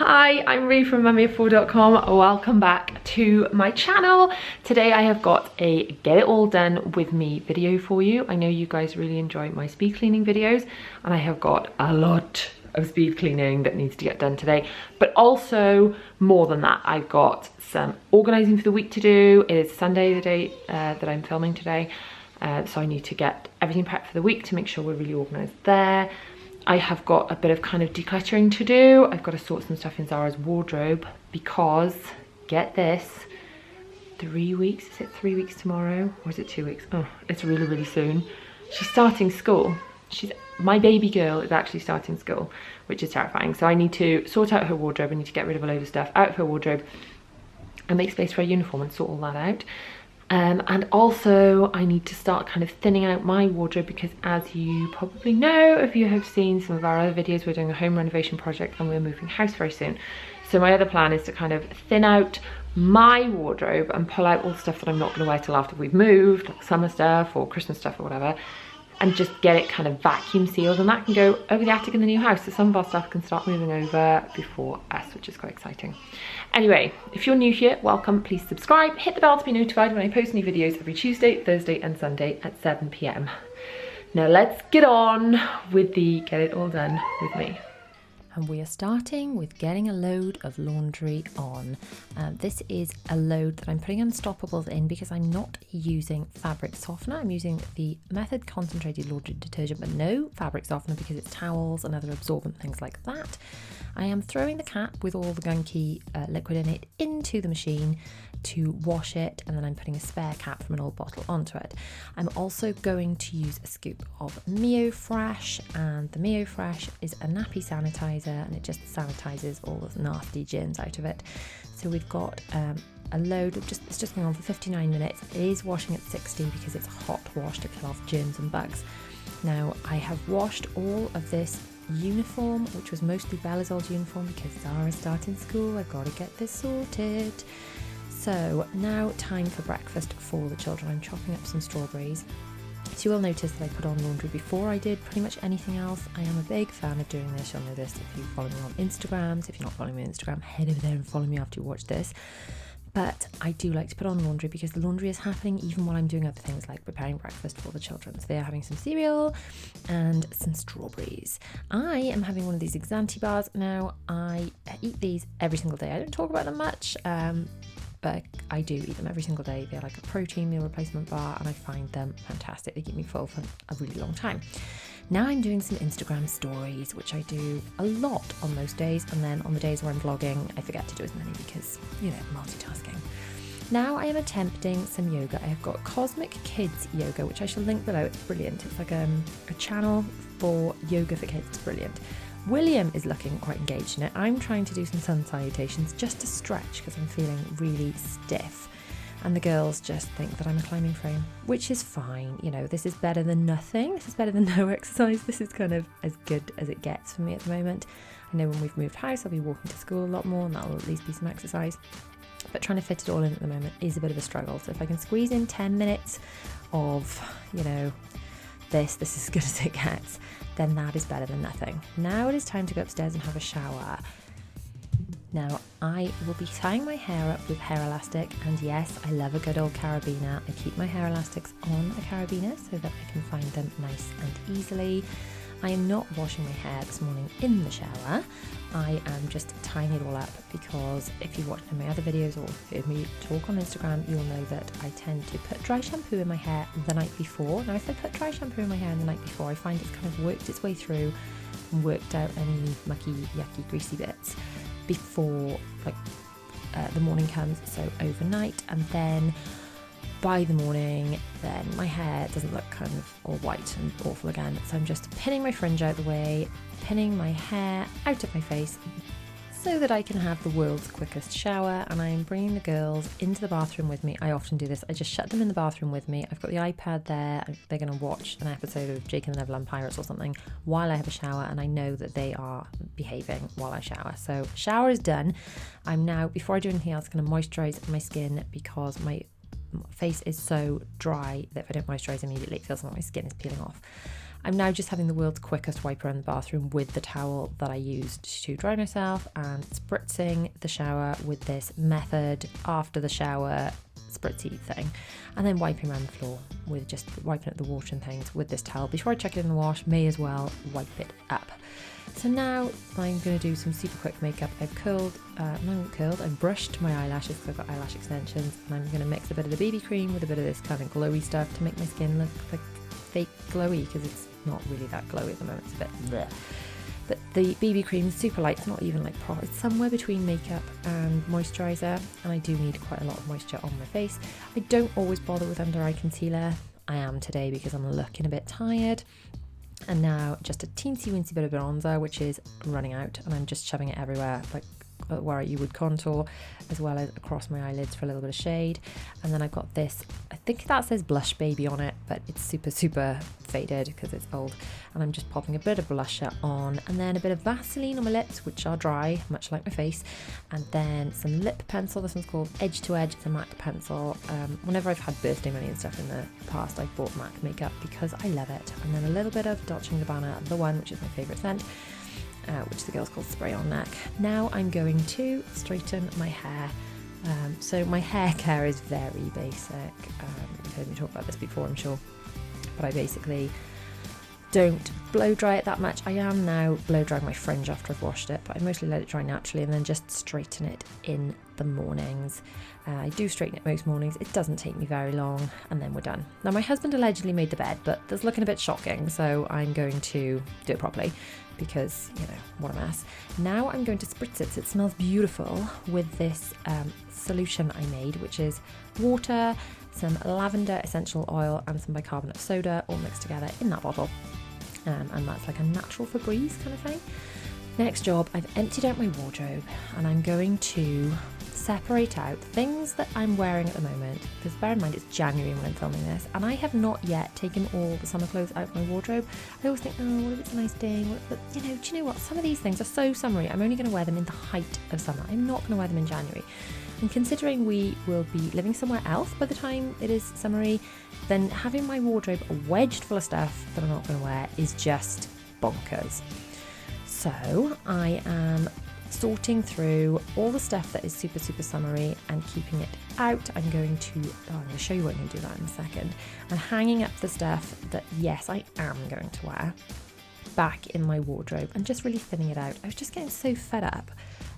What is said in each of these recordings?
Hi, I'm Ree from mummyoffour.com. Welcome back to my channel. Today I have got a get it all done with me video for you. I know you guys really enjoy my speed cleaning videos, and I have got a lot of speed cleaning that needs to get done today, but also more than that, I've got some organizing for the week to do. It is Sunday, the day that I'm filming today, so I need to get everything prepped for the week to make sure we're really organized there. I have got a bit of kind of decluttering to do. I've got to sort some stuff in Zara's wardrobe because, get this, 3 weeks, is it 3 weeks tomorrow? Or is it 2 weeks? Oh, it's really, really soon. She's starting school. My baby girl is actually starting school, which is terrifying. So I need to sort out her wardrobe. I need to get rid of a load of stuff out of her wardrobe and make space for a uniform and sort all that out. And also I need to start kind of thinning out my wardrobe because, as you probably know, if you have seen some of our other videos, we're doing a home renovation project and we're moving house very soon. So my other plan is to kind of thin out my wardrobe and pull out all the stuff that I'm not going to wear till after we've moved, like summer stuff or Christmas stuff or whatever, and just get it kind of vacuum sealed, and that can go over the attic in the new house, so some of our stuff can start moving over before us, which is quite exciting. Anyway, if you're new here, welcome. Please subscribe, hit the bell to be notified when I post new videos every Tuesday, Thursday and Sunday at 7 p.m. Now let's get on with the get it all done with me. And we are starting with getting a load of laundry on. This is a load that I'm putting Unstoppables in because I'm not using fabric softener. I'm using the Method Concentrated Laundry Detergent, but no fabric softener because it's towels and other absorbent things like that. I am throwing the cap with all the gunky liquid in it into the machine to wash it, and then I'm putting a spare cap from an old bottle onto it. I'm also going to use a scoop of Mio Fresh, and the Mio Fresh is a nappy sanitizer, and it just sanitizes all the nasty germs out of it. So we've got a load of it's just going on for 59 minutes. It is washing at 60 because it's a hot wash to kill off germs and bugs. Now I have washed all of this uniform, which was mostly Bella's old uniform because Zara's starting school. I've got to get this sorted. So now time for breakfast for the children. I'm chopping up some strawberries. So you will notice that I put on laundry before I did pretty much anything else. I am a big fan of doing this. You'll know this if you follow me on Instagram. So if you're not following me on Instagram, head over there and follow me after you watch this. But I do like to put on laundry because the laundry is happening even while I'm doing other things like preparing breakfast for the children. So they are having some cereal and some strawberries. I am having one of these Xanti bars. Now, I eat these every single day. I don't talk about them much, but I do eat them every single day. They're like a protein meal replacement bar, and I find them fantastic. They keep me full for a really long time. Now I'm doing some Instagram stories, which I do a lot on most days, and then on the days where I'm vlogging, I forget to do as many because, you know, multitasking. Now I am attempting some yoga. I have got Cosmic Kids Yoga, which I shall link below. It's brilliant. It's like a channel for yoga for kids. It's brilliant. William is looking quite engaged in it. I'm trying to do some sun salutations just to stretch because I'm feeling really stiff. And the girls just think that I'm a climbing frame, which is fine. You know, this is better than nothing. This is better than no exercise. This is kind of as good as it gets for me at the moment. I know when we've moved house, I'll be walking to school a lot more, and that'll at least be some exercise. But trying to fit it all in at the moment is a bit of a struggle. So if I can squeeze in 10 minutes of, you know, this is as good as it gets, then that is better than nothing. Now it is time to go upstairs and have a shower. Now I will be tying my hair up with hair elastic, and yes, I love a good old carabiner. I keep my hair elastics on a carabiner so that I can find them nice and easily. I am not washing my hair this morning in the shower. I am just tying it all up because if you've watched my other videos or heard me talk on Instagram, you'll know that I tend to put dry shampoo in my hair the night before. Now if I put dry shampoo in my hair the night before, I find it's kind of worked its way through and worked out any mucky, yucky, greasy bits before the morning comes, so overnight, and then by the morning then my hair doesn't look kind of all white and awful again. So I'm just pinning my fringe out the way, pinning my hair out of my face so that I can have the world's quickest shower, and I'm bringing the girls into the bathroom with me. I often do this. I just shut them in the bathroom with me. I've got the iPad there. They're going to watch an episode of Jake and the Neverland Pirates or something while I have a shower, and I know that they are behaving while I shower. So shower is done. I'm now, before I do anything else, going to moisturize my skin because my face is so dry that if I don't moisturize immediately, it feels like my skin is peeling off. I'm now just having the world's quickest wipe around the bathroom with the towel that I used to dry myself, and spritzing the shower with this Method after the shower spritzy thing, and then wiping around the floor with just wiping up the water and things with this towel. Before I chuck it in the wash, may as well wipe it up. So now I'm going to do some super quick makeup. I've brushed my eyelashes because I've got eyelash extensions, and I'm going to mix a bit of the BB cream with a bit of this kind of glowy stuff to make my skin look like fake glowy, because it's not really that glowy at the moment. It's a bit bleh. But the BB cream is super light. It's not even like proper. It's somewhere between makeup and moisturiser, and I do need quite a lot of moisture on my face. I don't always bother with under eye concealer. I am today because I'm looking a bit tired. And now just a teensy weensy bit of bronzer, which is running out, and I'm just shoving it everywhere, like where you would contour, as well as across my eyelids for a little bit of shade. And then I've got this, I think that says Blush Baby on it, but it's super faded because it's old. And I'm just popping a bit of blusher on, and then a bit of Vaseline on my lips, which are dry, much like my face. And then some lip pencil. This one's called Edge to Edge. It's a MAC pencil. Whenever I've had birthday money and stuff in the past, I've bought MAC makeup because I love it. And then a little bit of Dolce & Gabbana, The One, which is my favourite scent, which the girls call Spray on Neck. Now I'm going to straighten my hair. So my hair care is very basic. You've heard me talk about this before, I'm sure. But I basically don't blow dry it that much. I am now blow drying my fringe after I've washed it, but I mostly let it dry naturally and then just straighten it in the mornings. I do straighten it most mornings. It doesn't take me very long, and then we're done. Now my husband allegedly made the bed, but that's looking a bit shocking, so I'm going to do it properly because, you know, what a mess. Now I'm going to spritz it so it smells beautiful with this solution I made, which is water, some lavender essential oil and some bicarbonate soda all mixed together in that bottle. And that's like a natural Febreze kind of thing. Next job, I've emptied out my wardrobe, and I'm going to separate out things that I'm wearing at the moment, because bear in mind it's January when I'm filming this, and I have not yet taken all the summer clothes out of my wardrobe. I always think, oh, what if it's a nice day? But do you know what? Some of these things are so summery. I'm only going to wear them in the height of summer. I'm not going to wear them in January. And considering we will be living somewhere else by the time it is summery, then having my wardrobe wedged full of stuff that I'm not going to wear is just bonkers. So I am sorting through all the stuff that is super summery and keeping it out. I'm going to show you what I'm going to do that in a second, and hanging up the stuff that, yes, I am going to wear back in my wardrobe and just really thinning it out. I was just getting so fed up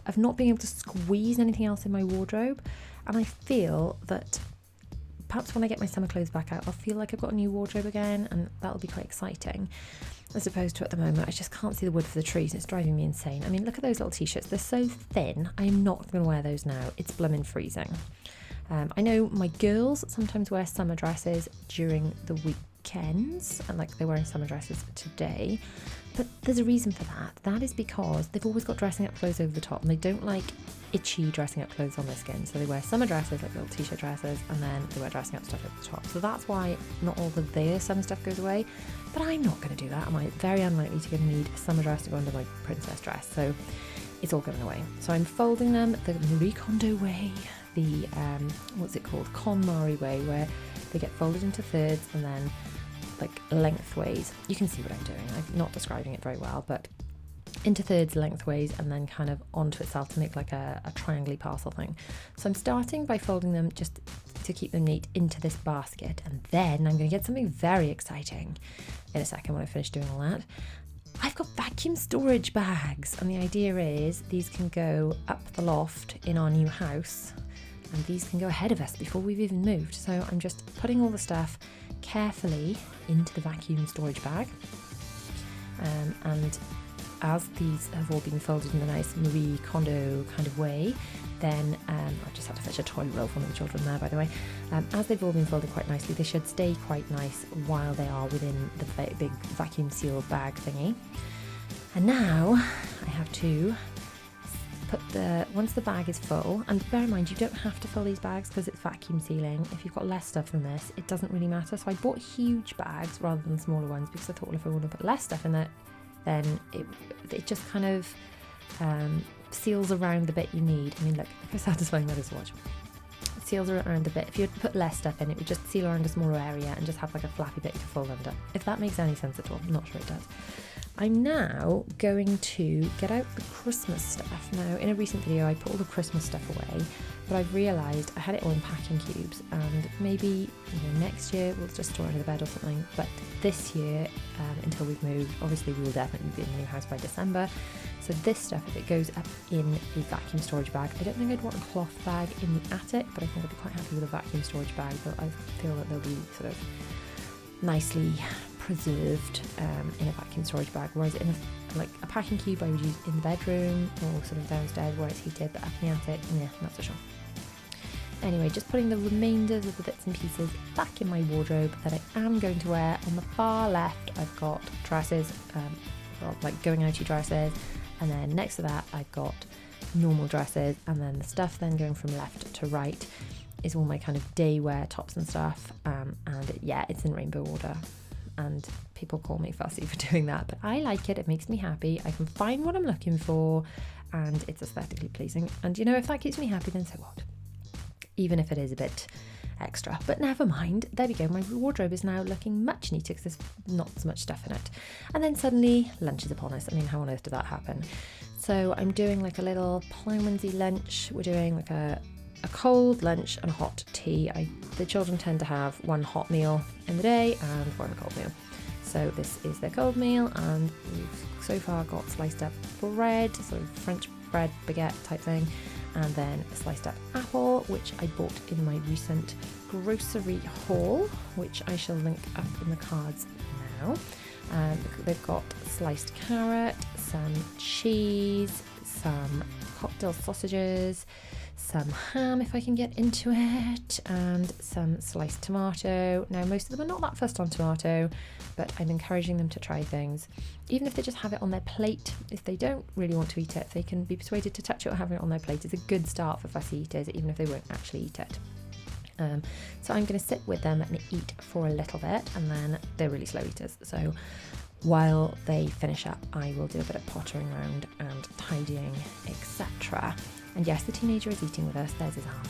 of not being able to squeeze anything else in my wardrobe, and I feel that perhaps when I get my summer clothes back out, I'll feel like I've got a new wardrobe again, and that'll be quite exciting. As opposed to at the moment, I just can't see the wood for the trees, and it's driving me insane. I mean, look at those little t-shirts. They're so thin. I'm not going to wear those now. It's blooming freezing. I know my girls sometimes wear summer dresses during the weekends, and like they're wearing summer dresses today. But there's a reason for that. That is because they've always got dressing up clothes over the top, and they don't like itchy dressing up clothes on their skin. So they wear summer dresses, like little t-shirt dresses, and then they wear dressing up stuff over the top. So that's why not all of their summer stuff goes away. But I'm not going to do that. I'm very unlikely to need a summer dress to go under my princess dress. So it's all going away. So I'm folding them the Marie Kondo way, the what's it called, KonMari way, where they get folded into thirds and then like lengthways. You can see what I'm doing. I'm not describing it very well, but into thirds lengthways and then kind of onto itself to make like a triangle parcel thing. So I'm starting by folding them just to keep them neat into this basket, and then I'm going to get something very exciting in a second when I finish doing all that. I've got vacuum storage bags, and the idea is these can go up the loft in our new house, and these can go ahead of us before we've even moved. So I'm just putting all the stuff carefully into the vacuum storage bag, and as these have all been folded in a nice Marie Kondo kind of way, then I just had to fetch a toilet roll from the children there, by the way. As they've all been folded quite nicely, they should stay quite nice while they are within the big vacuum sealed bag thingy. And now I have to put once the bag is full, and bear in mind you don't have to fill these bags because it's vacuum sealing. If you've got less stuff than this, it doesn't really matter. So I bought huge bags rather than smaller ones because I thought, well, if I want to put less stuff in there, then it just kind of seals around the bit you need. I mean, look how satisfying that is to watch. It seals around a bit. If you put less stuff in, it would just seal around a smaller area and just have like a flappy bit to fold under. If that makes any sense at all, I'm not sure it does. I'm now going to get out the Christmas stuff. Now, in a recent video, I put all the Christmas stuff away, but I've realised I had it all in packing cubes, and maybe next year we'll just store it under the bed or something. But this year, until we've moved, obviously we will definitely be in the new house by December. So this stuff, if it goes up in a vacuum storage bag, I don't think I'd want a cloth bag in the attic, but I think I'd be quite happy with a vacuum storage bag. But I feel that they'll be sort of nicely preserved in a vacuum storage bag, whereas in a packing cube I would use in the bedroom or sort of downstairs where it's heated, but up in the attic, yeah, not so sure. Anyway, just putting the remainders of the bits and pieces back in my wardrobe that I am going to wear. On the far left I've got dresses, like going outy dresses, and then next to that I've got normal dresses, and then the stuff then going from left to right is all my kind of day wear tops and stuff, and yeah, it's in rainbow order. And people call me fussy for doing that, but I like it. It makes me happy. I can find what I'm looking for, and it's aesthetically pleasing. And if that keeps me happy, then so what? Even if it is a bit extra, but never mind. There we go. My wardrobe is now looking much neater because there's not so much stuff in it. And then suddenly lunch is upon us. I mean, how on earth did that happen? So I'm doing like a little ploughmansy lunch. We're doing like a cold lunch and a hot tea. The children tend to have one hot meal in the day and one cold meal. So this is their cold meal, and we've so far got sliced up bread, sort of French bread baguette type thing, and then a sliced up apple, which I bought in my recent grocery haul, which I shall link up in the cards now. They've got sliced carrot, some cheese, some cocktail sausages, some ham if I can get into it, and some sliced tomato. Now, most of them are not that fussed on tomato, but I'm encouraging them to try things, even if they just have it on their plate. If they don't really want to eat it, they can be persuaded to touch it or have it on their plate. It's a good start for fussy eaters, even if they won't actually eat it. So I'm going to sit with them and eat for a little bit, and then they're really slow eaters. So while they finish up, I will do a bit of pottering around and tidying, etc. And yes, the teenager is eating with us. There's his arm.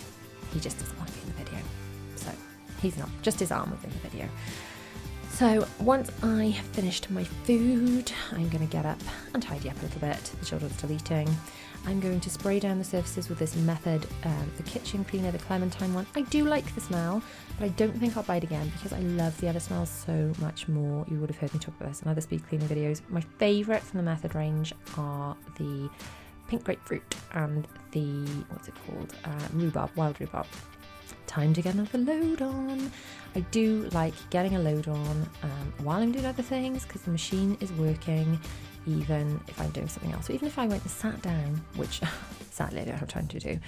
He just doesn't want to be in the video. So he's not, just his arm was in the video. So once I have finished my food, I'm going to get up and tidy up a little bit. The children are still eating. I'm going to spray down the surfaces with this Method, the kitchen cleaner, the clementine one. I do like the smell, but I don't think I'll buy it again because I love the other smells so much more. You would have heard me talk about this in other speed cleaning videos. My favourite from the Method range are the pink grapefruit and the, what's it called, rhubarb, wild rhubarb. Time to get another load on. I do like getting a load on while I'm doing other things because the machine is working even if I'm doing something else. So even if I went and sat down, which sadly I don't have time to do,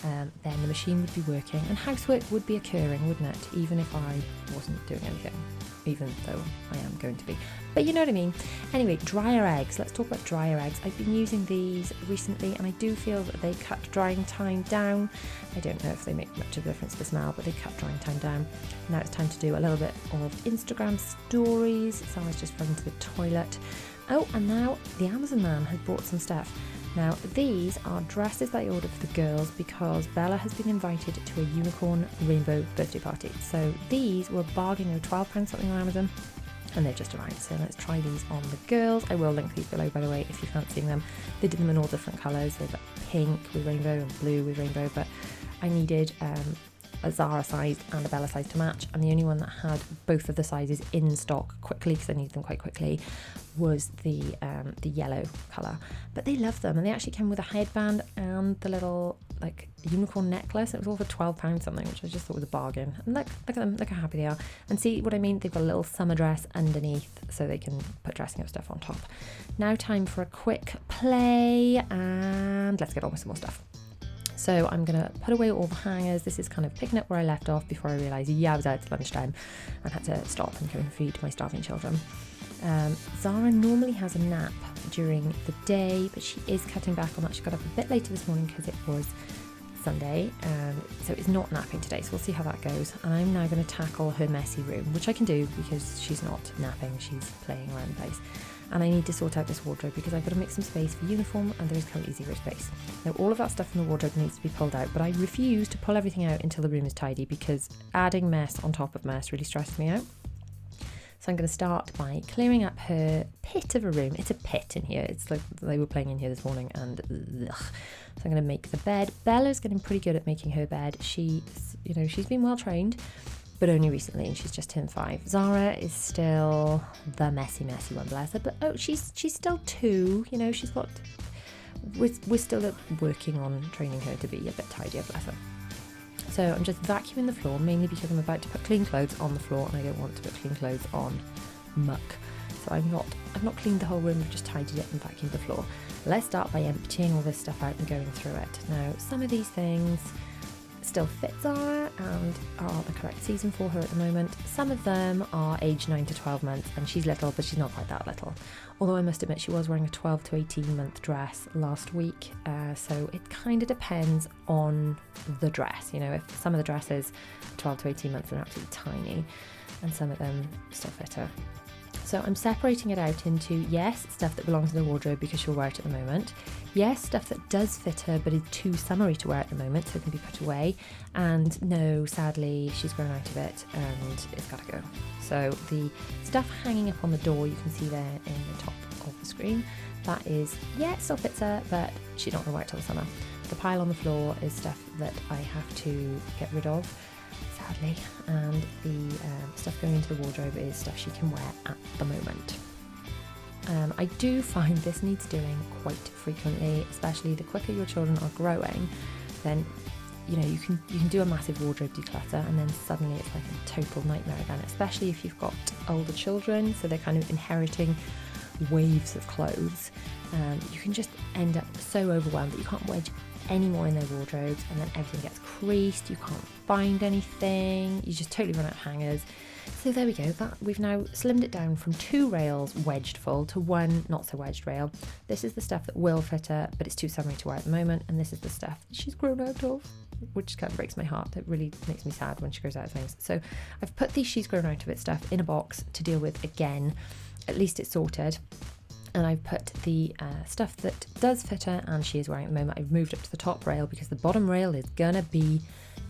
then the machine would be working and housework would be occurring, wouldn't it? Even if I wasn't doing anything, even though I am going to be. But you know what I mean. Anyway, dryer eggs. Let's talk about dryer eggs. I've been using these recently and I do feel that they cut drying time down. I don't know if they make much of a difference to the smell, but they cut drying time down. Now it's time to do a little bit of Instagram stories. So I was just running to the toilet. Oh, and now the Amazon man has bought some stuff. Now, these are dresses that I ordered for the girls because Bella has been invited to a unicorn rainbow birthday party. So these were bargaining, £12 something on Amazon, and they've just arrived. So let's try these on the girls. I will link these below, by the way, if you fancy seeing them. They did them in all different colours. They've got pink with rainbow and blue with rainbow, but I needed a Zara size and a Bella size to match, and the only one that had both of the sizes in stock quickly, because I needed them quite quickly, was the yellow colour. But they love them, and they actually came with a headband and the little like unicorn necklace. It was all for £12 something, which I just thought was a bargain. And look at them, look how happy they are. And see what I mean? They've got a little summer dress underneath so they can put dressing up stuff on top. Now time for a quick play, and let's get on with some more stuff. So I'm going to put away all the hangers. This is kind of picking up where I left off before I realised, I was out at lunchtime and had to stop and go and feed my starving children. Zara normally has a nap during the day, but she is cutting back on that. She got up a bit later this morning because it was Sunday, so it's not napping today, so we'll see how that goes. And I'm now going to tackle her messy room, which I can do because she's not napping, she's playing around the place. and I need to sort out this wardrobe because I've got to make some space for uniform, and there is currently zero space. Now all of that stuff in the wardrobe needs to be pulled out, but I refuse to pull everything out until the room is tidy because adding mess on top of mess really stresses me out. So I'm going to start by clearing up her pit of a room. It's a pit in here. It's like they were playing in here this morning, and ugh. So I'm going to make the bed. Bella's getting pretty good at making her bed. She's been well trained, but only recently, and she's just turned 5. Zara is still the messy one, bless her. But she's still 2. She's got. We're still working on training her to be a bit tidier, bless her. So I'm just vacuuming the floor, mainly because I'm about to put clean clothes on the floor, and I don't want to put clean clothes on muck. So I've not cleaned the whole room, I've just tidied it and vacuumed the floor. Let's start by emptying all this stuff out and going through it. Now, some of these things still fit Zara and are the correct season for her at the moment. Some of them are aged 9 to 12 months, and she's little, but she's not quite that little. Although I must admit she was wearing a 12 to 18 month dress last week, so it kind of depends on the dress. If some of the dresses 12 to 18 months are absolutely tiny, and some of them still fit her. So I'm separating it out into, yes, stuff that belongs in the wardrobe because she'll wear it at the moment. Yes, stuff that does fit her but is too summery to wear at the moment, so it can be put away. And no, sadly, she's grown out of it and it's got to go. So the stuff hanging up on the door, you can see there in the top of the screen, that is, yeah, it still fits her, but she's not going to wear it till the summer. The pile on the floor is stuff that I have to get rid of, sadly, and the stuff going into the wardrobe is stuff she can wear at the moment. I do find this needs doing quite frequently, especially the quicker your children are growing, then you can do a massive wardrobe declutter, and then suddenly it's like a total nightmare again, especially if you've got older children, so they're kind of inheriting waves of clothes. You can just end up so overwhelmed that you can't wedge any more in their wardrobes, and then everything gets creased, you can't find anything, you just totally run out of hangers. So there we go, we've now slimmed it down from 2 rails wedged full to 1 not so wedged rail. This is the stuff that will fit her, but it's too summery to wear at the moment, and this is the stuff that she's grown out of, which kind of breaks my heart. It really makes me sad when she grows out of things. So I've put these she's grown out of it stuff in a box to deal with again. At least it's sorted. And I've put the stuff that does fit her and she is wearing at the moment, I've moved up to the top rail because the bottom rail is gonna be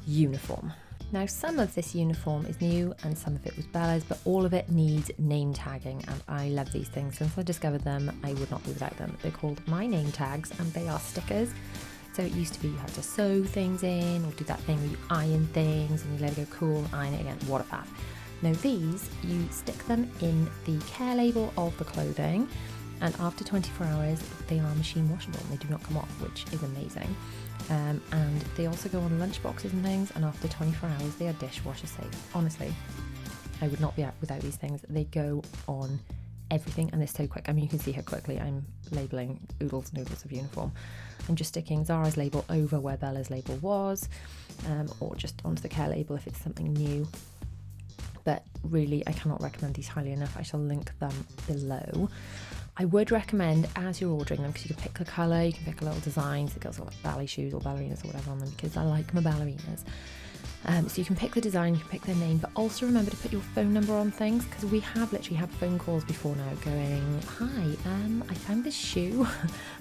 uniform. Now, some of this uniform is new and some of it was Bella's, but all of it needs name tagging, and I love these things. Since I discovered them, I would not be without them. They're called My Name Tags, and they are stickers. So it used to be you had to sew things in or do that thing where you iron things and you let it go cool and iron it again. What a faff. Now these, you stick them in the care label of the clothing, and after 24 hours they are machine washable and they do not come off, which is amazing. And they also go on lunch boxes and things, and after 24 hours they are dishwasher safe. Honestly, I would not be out without these things. They go on everything and they're so quick. I mean, you can see how quickly I'm labelling oodles and oodles of uniform. I'm just sticking Zara's label over where Bella's label was, or just onto the care label if it's something new. But really, I cannot recommend these highly enough. I shall link them below. I would recommend, as you're ordering them, because you can pick the colour, you can pick a little designs. The girls have got ballet shoes or ballerinas or whatever on them, because I like my ballerinas. So you can pick the design, you can pick their name, but also remember to put your phone number on things, because we have literally had phone calls before now going, hi, I found this shoe,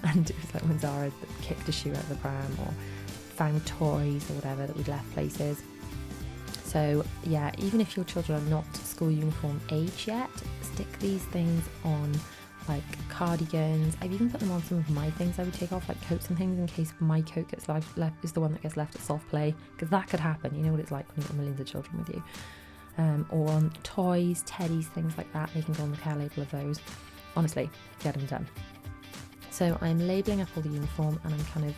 and it was like when Zara kicked a shoe out of the pram, or found toys or whatever that we'd left places. So yeah, even if your children are not school uniform age yet, stick these things on like cardigans. I've even put them on some of my things I would take off, like coats and things, in case my coat gets left is the one that gets left at soft play, because that could happen. You know what it's like when you've got millions of children with you. Or on toys, teddies, things like that. They can go on the care label of those. Honestly, get them done. So I'm labelling up all the uniform and I'm kind of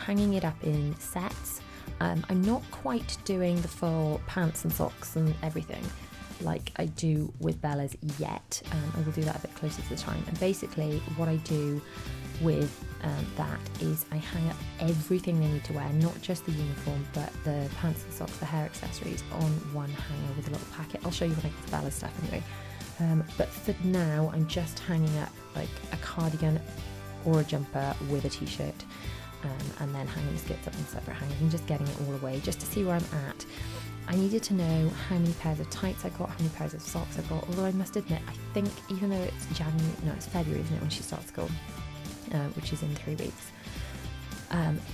hanging it up in sets. I'm not quite doing the full pants and socks and everything like I do with Bella's yet. I will do that a bit closer to the time. And basically what I do with that is I hang up everything they need to wear, not just the uniform, but the pants and socks, the hair accessories, on one hanger with a little packet. I'll show you when I get to Bella's stuff anyway. But for now, I'm just hanging up like a cardigan or a jumper with a t-shirt, and then hanging the skirts up in separate hangers and just getting it all away just to see where I'm at. I needed to know how many pairs of tights I got, how many pairs of socks I got, although I must admit, I think even though it's it's February, isn't it, when she starts school, which is in 3 weeks.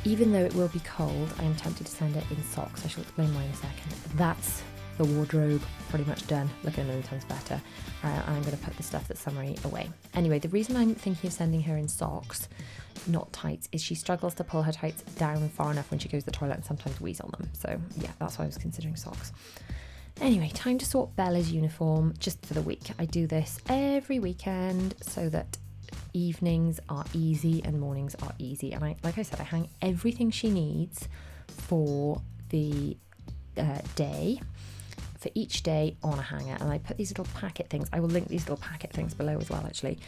Even though it will be cold, I am tempted to send it in socks. I shall explain why in a second. That's the wardrobe pretty much done, looking a million times better. And I'm going to put the stuff that's summery away. Anyway, the reason I'm thinking of sending her in socks, not tights, is she struggles to pull her tights down far enough when she goes to the toilet and sometimes wheeze on them. So yeah, that's why I was considering socks. Anyway, time to sort Bella's uniform just for the week. I do this every weekend so that evenings are easy and mornings are easy. And like I said, I hang everything she needs for the day, for each day, on a hanger, and I put these little packet things. I will link these little packet things below as well, actually.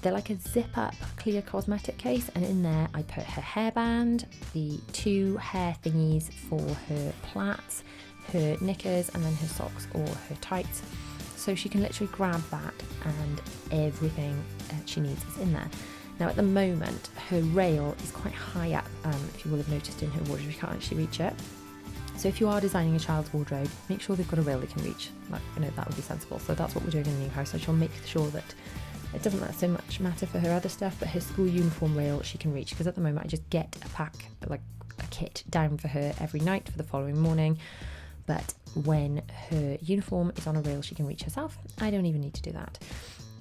They're like a zip up clear cosmetic case, and in there I put her hairband, the 2 hair thingies for her plaits, her knickers, and then her socks or her tights, so she can literally grab that and everything she needs is in there. Now at the moment her rail is quite high up, if you will have noticed in her wardrobe, you can't actually reach it. So if you are designing a child's wardrobe, make sure they've got a rail they can reach. Like, that would be sensible. So that's what we're doing in the new house. I shall make sure that it doesn't so much matter for her other stuff, but her school uniform rail she can reach, because at the moment I just get a pack, like a kit down for her every night for the following morning. But when her uniform is on a rail she can reach herself, I don't even need to do that.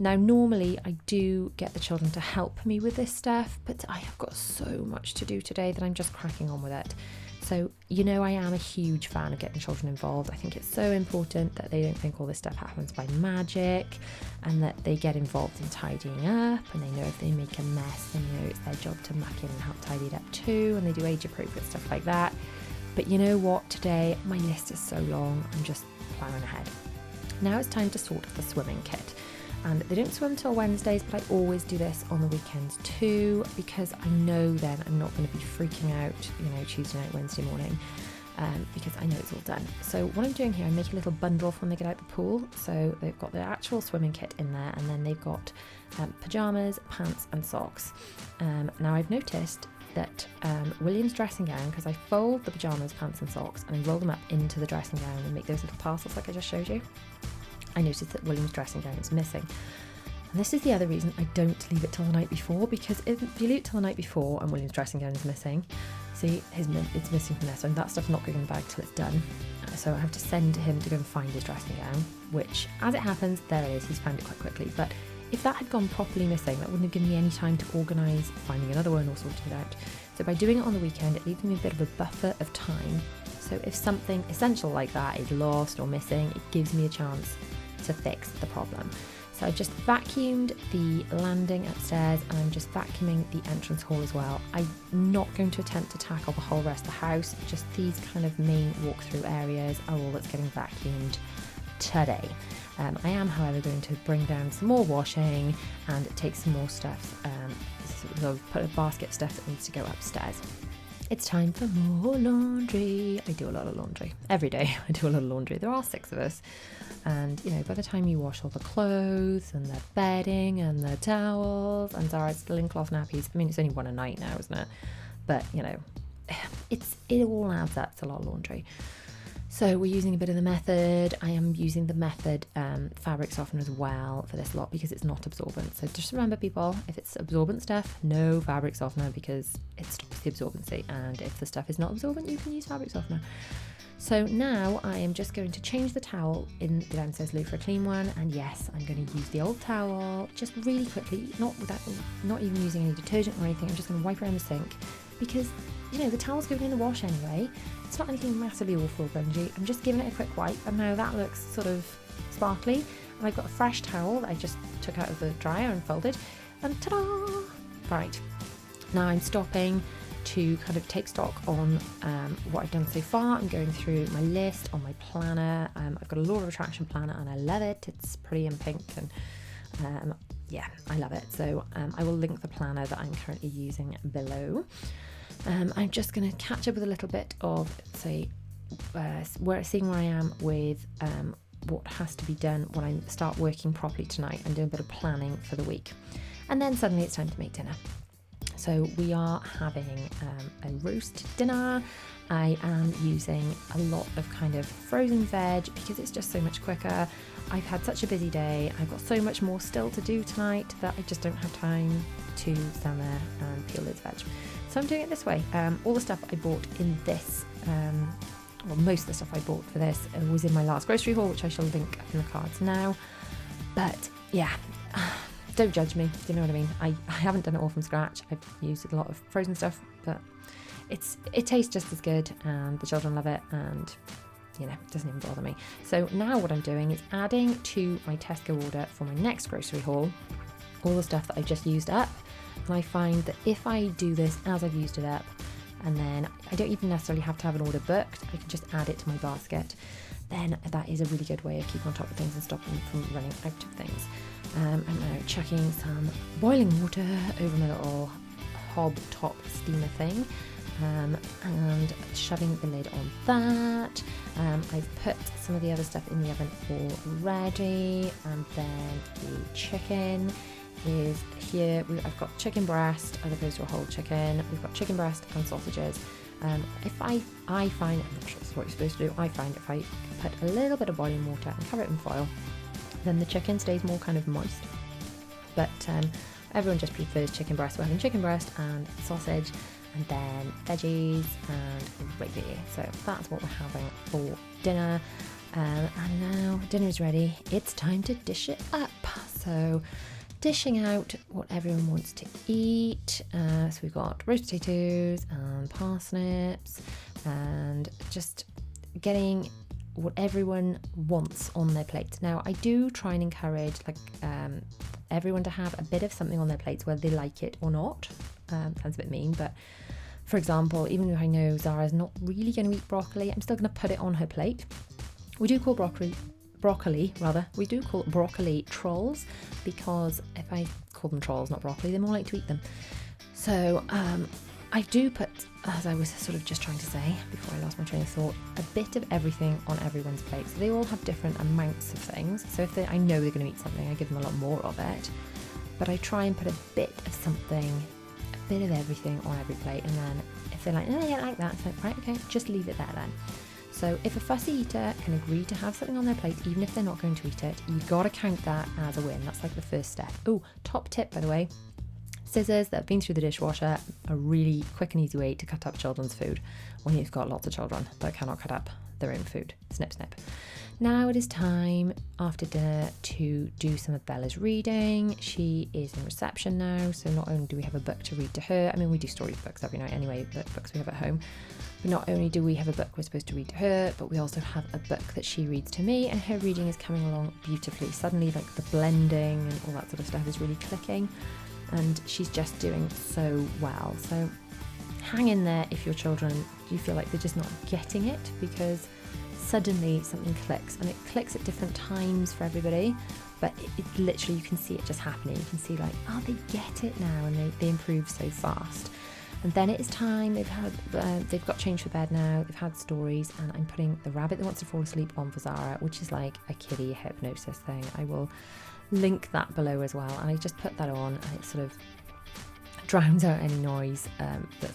Now normally I do get the children to help me with this stuff, but I have got so much to do today that I'm just cracking on with it. So, I am a huge fan of getting children involved. I think it's so important that they don't think all this stuff happens by magic, and that they get involved in tidying up, and they know if they make a mess, then it's their job to muck in and help tidy it up too, and they do age appropriate stuff like that. But you know what, today my list is so long, I'm just ploughing ahead. Now it's time to sort the swimming kit. And they don't swim till Wednesdays, but I always do this on the weekends too, because I know then I'm not going to be freaking out, Tuesday night, Wednesday morning, because I know it's all done. So what I'm doing here, I make a little bundle for when they get out the pool. So they've got the actual swimming kit in there, and then they've got pyjamas, pants and socks. Now I've noticed that William's dressing gown, because I fold the pyjamas, pants and socks, and I roll them up into the dressing gown and make those little parcels like I just showed you. I noticed that William's dressing gown is missing. And this is the other reason I don't leave it till the night before, because if you leave it till the night before and William's dressing gown is missing, see, it's missing from there, so that stuff's not going in the bag till it's done. So I have to send him to go and find his dressing gown, which, as it happens, there it is, he's found it quite quickly. But if that had gone properly missing, that wouldn't have given me any time to organise finding another one or sorting it out. So by doing it on the weekend, it leaves me a bit of a buffer of time. So if something essential like that is lost or missing, it gives me a chance to fix the problem. So I've just vacuumed the landing upstairs, and I'm just vacuuming the entrance hall as well. I'm not going to attempt to tackle the whole rest of the house, just these kind of main walk-through areas are all that's getting vacuumed today. I am, however, going to bring down some more washing and take some more stuff, so put a basket of stuff that needs to go upstairs. It's time for more laundry. I do a lot of laundry. Every day I do a lot of laundry. There are 6 of us. And, by the time you wash all the clothes and the bedding and the towels, and Zara's still in cloth nappies. I mean, it's only one a night now, isn't it? But, it all adds up. It's a lot of laundry. So we're using a bit of the Method. I am using the Method fabric softener as well for this lot, because it's not absorbent. So just remember, people, if it's absorbent stuff, no fabric softener, because it stops the absorbency. And if the stuff is not absorbent, you can use fabric softener. So now I am just going to change the towel in the downstairs loo for a clean one. And yes, I'm going to use the old towel just really quickly, not even using any detergent or anything. I'm just going to wipe around the sink, because the towel's going in the wash anyway. It's not anything massively awful, grungy. I'm just giving it a quick wipe, and now that looks sort of sparkly. And I've got a fresh towel that I just took out of the dryer and folded, and ta-da! Right, now I'm stopping to kind of take stock on what I've done so far. I'm going through my list on my planner. I've got a law of attraction planner, and I love it. It's pretty and pink, and yeah, I love it. So I will link the planner that I'm currently using below. I'm just going to catch up with a little bit of, seeing where I am with what has to be done when I start working properly tonight and doing a bit of planning for the week. And then suddenly it's time to make dinner. So we are having a roast dinner. I am using a lot of kind of frozen veg because it's just so much quicker. I've had such a busy day. I've got so much more still to do tonight that I just don't have time to stand there and peel loads of veg. So I'm doing it this way. All the stuff I bought in this, well, most of the stuff I bought for this was in my last grocery haul, which I shall link up in the cards now. But yeah, don't judge me, do you know what I mean? I haven't done it all from scratch. I've used a lot of frozen stuff, but it tastes just as good and the children love it, and you know, it doesn't even bother me. So now what I'm doing is adding to my Tesco order for my next grocery haul all the stuff that I've just used up. And I find that if I do this as I've used it up, and then I don't even necessarily have to have an order booked, I can just add it to my basket, then that is a really good way of keeping on top of things and stopping from running out of things. I'm now chucking some boiling water over my little hob top steamer thing, and shoving the lid on that. I've put some of the other stuff in the oven already, and then the chicken is here. I've got chicken breast as opposed to a whole chicken. We've got chicken breast and sausages. If I find, I'm not sure that's what you're supposed to do, I find if I put a little bit of boiling water and cover it in foil, then the chicken stays more kind of moist. But everyone just prefers chicken breast. We're having chicken breast and sausage, and then veggies and gravy. So that's what we're having for dinner. And now dinner is ready. It's time to dish it up. So dishing out what everyone wants to eat. So we've got roast potatoes and parsnips, and just getting what everyone wants on their plate. Now I do try and encourage everyone to have a bit of something on their plates, whether they like it or not. Sounds a bit mean, but for example, even though I know Zara's not really going to eat broccoli, I'm still going to put it on her plate. We do call broccoli, we do call broccoli trolls, because if I call them trolls, not broccoli, they're more likely to eat them. So I do put, as I was sort of just trying to say before I lost my train of thought, a bit of everything on everyone's plate. So they all have different amounts of things. So if I know they're going to eat something, I give them a lot more of it. But I try and put a bit of something, a bit of everything on every plate. And then if they're like, no, I don't like that, it's like, right, okay, just leave it there then. So if a fussy eater can agree to have something on their plate, even if they're not going to eat it, you've got to count that as a win. That's like the first step. Oh, top tip, by the way, scissors that have been through the dishwasher, a really quick and easy way to cut up children's food when you've got lots of children that cannot cut up their own food. Snip, snip. Now it is time after dinner to do some of Bella's reading. She is in reception now, so not only do we have a book to read to her, I mean we do storybooks every night anyway, the books we have at home, but not only do we have a book we're supposed to read to her, but we also have a book that she reads to me, and her reading is coming along beautifully. Suddenly like the blending and all that sort of stuff is really clicking, and she's just doing so well. So hang in there if your children, you feel like they're just not getting it, because suddenly something clicks, and it clicks at different times for everybody, but it literally, you can see it just happening. You can see like, oh, they get it now, and they improve so fast. And then it is time, they've got changed for bed now, they've had stories, and I'm putting The Rabbit That Wants to Fall Asleep on for Zara, which is like a kiddie hypnosis thing. I will link that below as well, and I just put that on, and it sort of drowns out any noise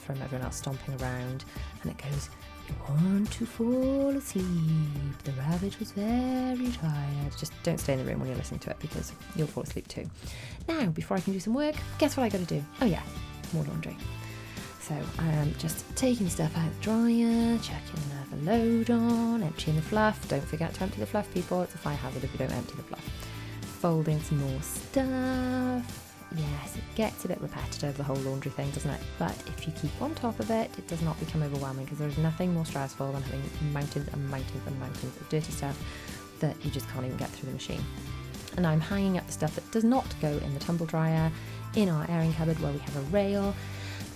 from everyone else stomping around, and it goes, "You want to fall asleep, the rabbit was very tired." Just don't stay in the room when you're listening to it, because you'll fall asleep too. Now, before I can do some work, guess what I got to do? Oh yeah, more laundry. So I am just taking stuff out of the dryer, checking another load on, emptying the fluff. Don't forget to empty the fluff, people. It's a fire hazard if you don't empty the fluff. Folding some more stuff. Yes, it gets a bit repetitive, the whole laundry thing, doesn't it? But if you keep on top of it, it does not become overwhelming, because there's nothing more stressful than having mountains and mountains and mountains of dirty stuff that you just can't even get through the machine. And I'm hanging up the stuff that does not go in the tumble dryer in our airing cupboard where we have a rail.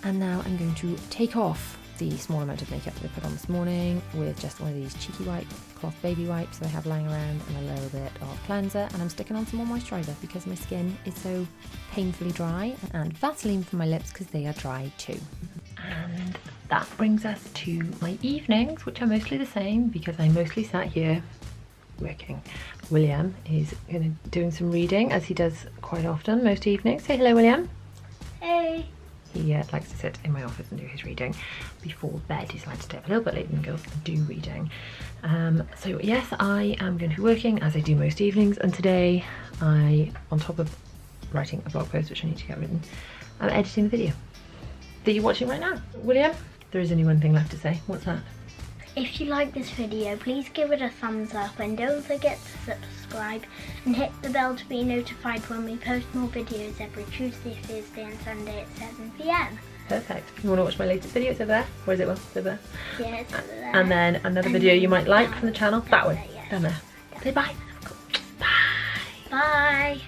And now I'm going to take off the small amount of makeup that I put on this morning with just one of these cheeky white cloth baby wipes that I have lying around, and a little bit of cleanser, and I'm sticking on some more moisturiser because my skin is so painfully dry, and Vaseline for my lips because they are dry too. And that brings us to my evenings, which are mostly the same because I mostly sat here working. William is doing some reading, as he does quite often most evenings. Say hello, William. Hey. He likes to sit in my office and do his reading before bed. He's allowed to stay up a little bit later than girls and do reading. So yes, I am going to be working as I do most evenings, and today on top of writing a blog post, which I need to get written, I'm editing the video that you're watching right now. William, there is only one thing left to say. What's that? If you like this video, please give it a thumbs up and don't forget to subscribe and hit the bell to be notified when we post more videos every Tuesday, Thursday and Sunday at 7 PM. Perfect. You want to watch my latest video? It's over there. Where is it? Well, it's over there. Yeah, it's over there. And then another video you might like from the channel. That one. Yeah. Down there. Say bye. Bye. Bye.